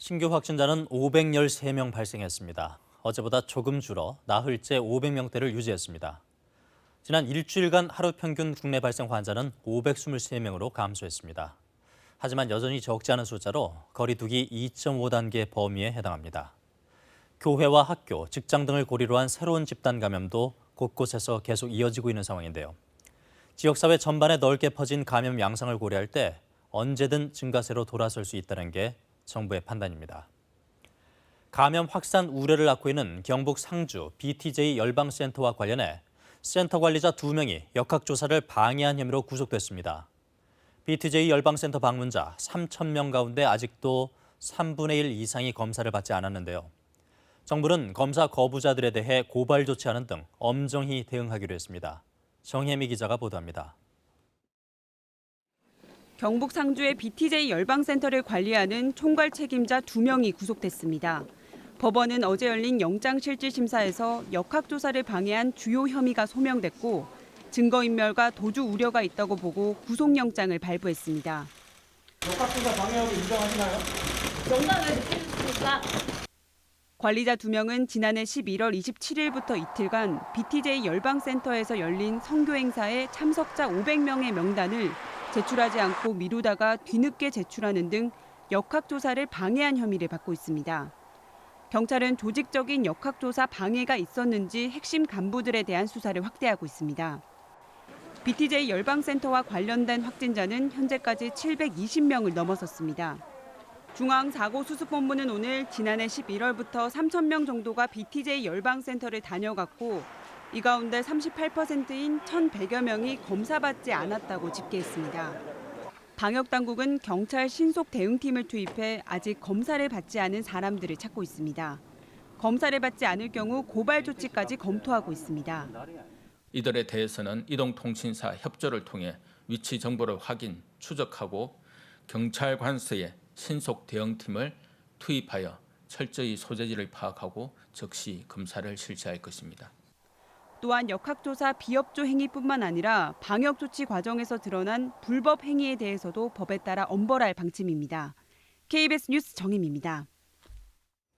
신규 확진자는 513명 발생했습니다. 어제보다 조금 줄어 나흘째 500명대를 유지했습니다. 지난 일주일간 하루 평균 국내 발생 환자는 523명으로 감소했습니다. 하지만 여전히 적지 않은 숫자로 거리 두기 2.5단계 범위에 해당합니다. 교회와 학교, 직장 등을 고리로 한 새로운 집단 감염도 곳곳에서 계속 이어지고 있는 상황인데요. 지역사회 전반에 넓게 퍼진 감염 양상을 고려할 때 언제든 증가세로 돌아설 수 있다는 게 정부의 판단입니다. 감염 확산 우려를 낳고 있는 경북 상주 BTJ 열방센터와 관련해 센터 관리자 2명이 역학조사를 방해한 혐의로 구속됐습니다. BTJ 열방센터 방문자 3,000명 가운데 아직도 3분의 1 이상이 검사를 받지 않았는데요. 정부는 검사 거부자들에 대해 고발 조치하는 등 엄정히 대응하기로 했습니다. 정혜미 기자가 보도합니다. 경북 상주의 BTJ 열방센터를 관리하는 총괄 책임자 2명이 구속됐습니다. 법원은 어제 열린 영장실질심사에서 역학조사를 방해한 주요 혐의가 소명됐고 증거인멸과 도주 우려가 있다고 보고 구속영장을 발부했습니다. 역학조사 방해하고 인정하시나요? 영장을 해주십니까? 관리자 2명은 지난해 11월 27일부터 이틀간 BTJ 열방센터에서 열린 선교 행사에 참석자 500명의 명단을 제출하지 않고 미루다가 뒤늦게 제출하는 등 역학조사를 방해한 혐의를 받고 있습니다. 경찰은 조직적인 역학조사 방해가 있었는지 핵심 간부들에 대한 수사를 확대하고 있습니다. BTJ 열방센터와 관련된 확진자는 현재까지 720명을 넘어섰습니다. 중앙사고수습본부는 오늘 지난해 11월부터 3,000명 정도가 BTJ 열방센터를 다녀갔고 이 가운데 38%인 1,100여 명이 검사받지 않았다고 집계했습니다. 방역당국은 경찰 신속 대응팀을 투입해 아직 검사를 받지 않은 사람들을 찾고 있습니다. 검사를 받지 않을 경우 고발 조치까지 검토하고 있습니다. 이들에 대해서는 이동통신사 협조를 통해 위치 정보를 확인, 추적하고 경찰 관서에 신속 대응팀을 투입하여 철저히 소재지를 파악하고 즉시 검사를 실시할 것입니다. 또한 역학조사 비협조 행위뿐만 아니라 방역조치 과정에서 드러난 불법 행위에 대해서도 법에 따라 엄벌할 방침입니다. KBS 뉴스 정혜미입니다.